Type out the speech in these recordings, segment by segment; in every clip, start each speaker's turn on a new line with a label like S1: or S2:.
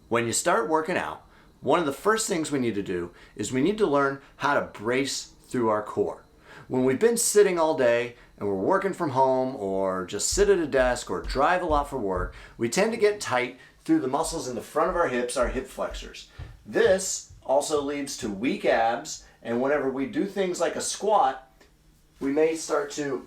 S1: When you start working out, one of the first things we need to do is we need to learn how to brace through our core. When we've been sitting all day and we're working from home or just sit at a desk or drive a lot for work, we tend to get tight through the muscles in the front of our hips, our hip flexors. This also leads to weak abs, and whenever we do things like a squat, we may start to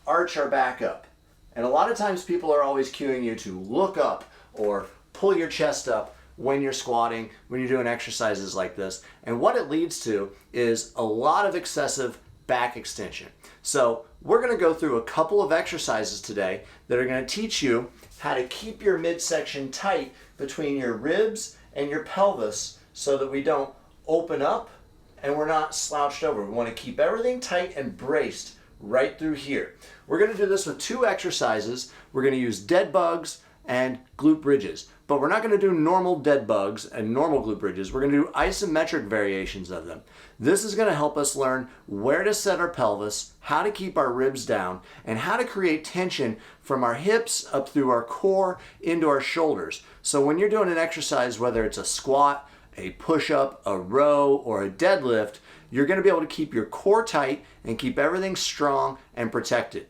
S1: arch our back up. And a lot of times people are always cueing you to look up or pull your chest up when you're squatting, when you're doing exercises like this. And what it leads to is a lot of excessive back extension. So we're going to go through a couple of exercises today that are going to teach you how to keep your midsection tight between your ribs and your pelvis so that we don't open up and we're not slouched over. We want to keep everything tight and braced right through here. We're going to do this with two exercises. We're going to use dead bugs and glute bridges. But we're not going to do normal dead bugs and normal glute bridges. We're going to do isometric variations of them. This is going to help us learn where to set our pelvis, how to keep our ribs down, and how to create tension from our hips up through our core into our shoulders. So when you're doing an exercise, whether it's a squat, a push-up, a row, or a deadlift, you're going to be able to keep your core tight and keep everything strong and protected.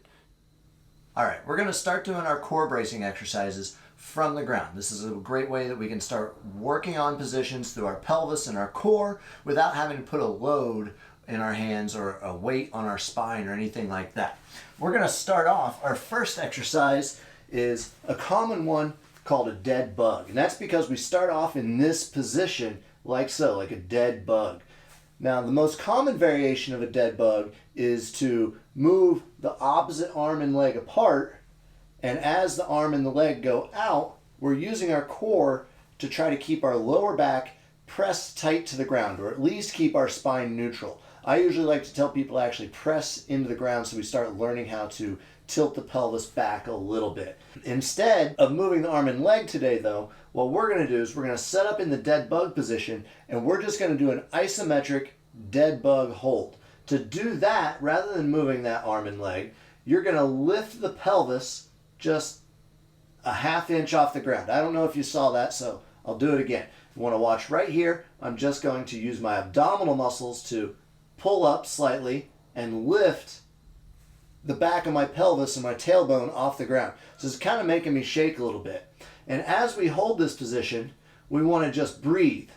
S1: All right, we're going to start doing our core bracing exercises from the ground. This is a great way that we can start working on positions through our pelvis and our core without having to put a load in our hands or a weight on our spine or anything like that. We're going to start off, our first exercise is a common one called a dead bug. And that's because we start off in this position like so, like a dead bug. Now, the most common variation of a dead bug is to move the opposite arm and leg apart, and as the arm and the leg go out, we're using our core to try to keep our lower back pressed tight to the ground, or at least keep our spine neutral. I usually like to tell people to actually press into the ground so we start learning how to tilt the pelvis back a little bit. Instead of moving the arm and leg today though, what we're going to do is we're going to set up in the dead bug position and we're just going to do an isometric dead bug hold. To do that, rather than moving that arm and leg, you're going to lift the pelvis just a ½ inch off the ground. I don't know if you saw that, so I'll do it again. You want to watch right here. I'm just going to use my abdominal muscles to pull up slightly and lift the back of my pelvis and my tailbone off the ground. So it's kind of making me shake a little bit. And as we hold this position, we want to just breathe.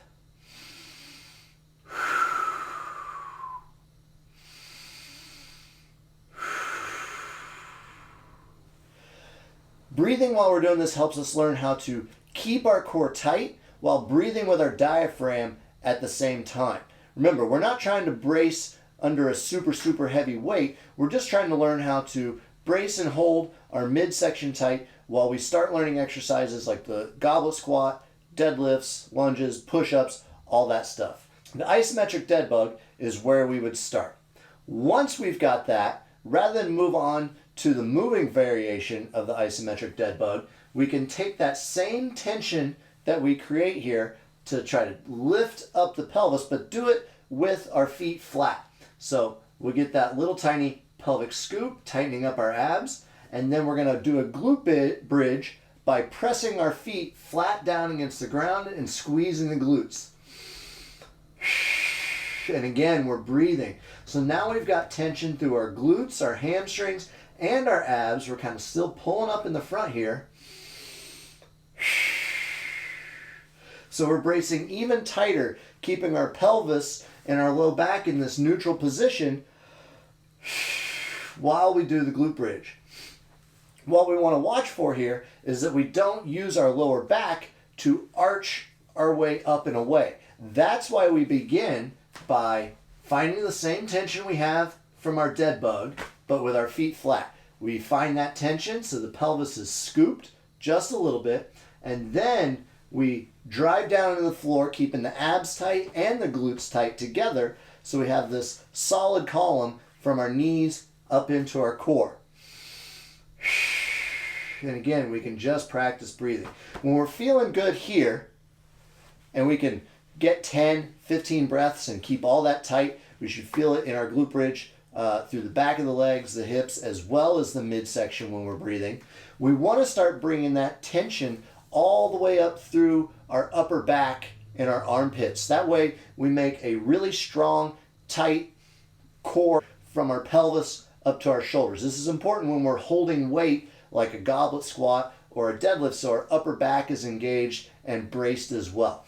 S1: Breathing while we're doing this helps us learn how to keep our core tight while breathing with our diaphragm at the same time. Remember, we're not trying to brace under a super heavy weight. We're just trying to learn how to brace and hold our midsection tight while we start learning exercises like the goblet squat, deadlifts, lunges, push-ups, all that stuff. The isometric dead bug is where we would start. Once we've got that, rather than move on to the moving variation of the isometric dead bug, we can take that same tension that we create here to try to lift up the pelvis, but do it with our feet flat. So we'll get that little tiny pelvic scoop, tightening up our abs, and then we're going to do a glute bridge by pressing our feet flat down against the ground and squeezing the glutes. And again, we're breathing. So now we've got tension through our glutes, our hamstrings, and our abs. We're kind of still pulling up in the front here. So we're bracing even tighter, keeping our pelvis and our low back in this neutral position while we do the glute bridge. What we want to watch for here is that we don't use our lower back to arch our way up and away. That's why we begin by finding the same tension we have from our dead bug, but with our feet flat. We find that tension so the pelvis is scooped just a little bit, and then we drive down into the floor, keeping the abs tight and the glutes tight together, so we have this solid column from our knees up into our core. And again, we can just practice breathing. When we're feeling good here, and we can get 10, 15 breaths and keep all that tight, we should feel it in our glute bridge through the back of the legs, the hips, as well as the midsection when we're breathing. We want to start bringing that tension all the way up through our upper back and our armpits. That way we make a really strong, tight core from our pelvis up to our shoulders. This is important when we're holding weight like a goblet squat or a deadlift, so our upper back is engaged and braced as well.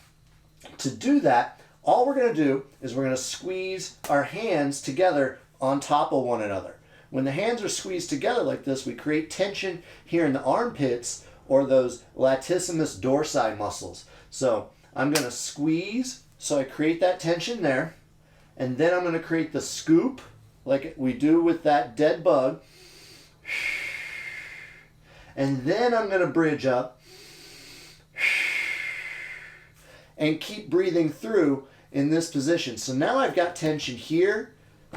S1: To do that, all we're going to do is we're going to squeeze our hands together on top of one another. When the hands are squeezed together like this, we create tension here in the armpits or those latissimus dorsi muscles. So I'm going to squeeze, so I create that tension there, and then I'm going to create the scoop like we do with that dead bug, and then I'm going to bridge up and keep breathing through in this position. So now I've got tension here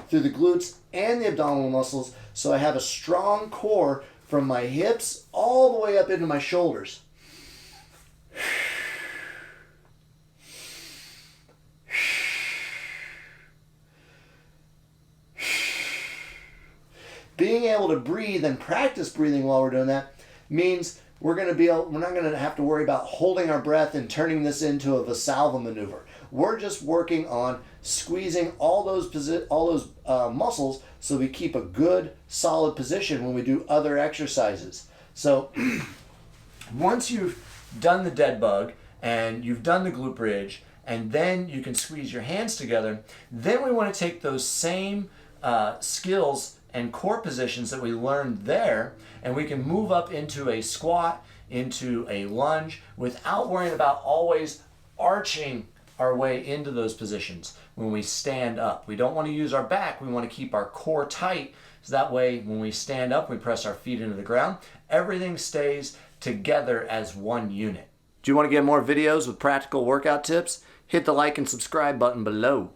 S1: through the glutes and the abdominal muscles, so I have a strong core from my hips all the way up into my shoulders. Being able to breathe and practice breathing while we're doing that means we're not going to have to worry about holding our breath and turning this into a Valsalva maneuver. We're just working on squeezing all those muscles so we keep a good, solid position when we do other exercises. So once you've done the dead bug and you've done the glute bridge, and then you can squeeze your hands together, then we want to take those same skills and core positions that we learned there, and we can move up into a squat, into a lunge, without worrying about always arching our way into those positions when we stand up. We don't want to use our back, we want to keep our core tight, so that way when we stand up, we press our feet into the ground, everything stays together as one unit. Do you want to get more videos with practical workout tips? Hit the like and subscribe button below.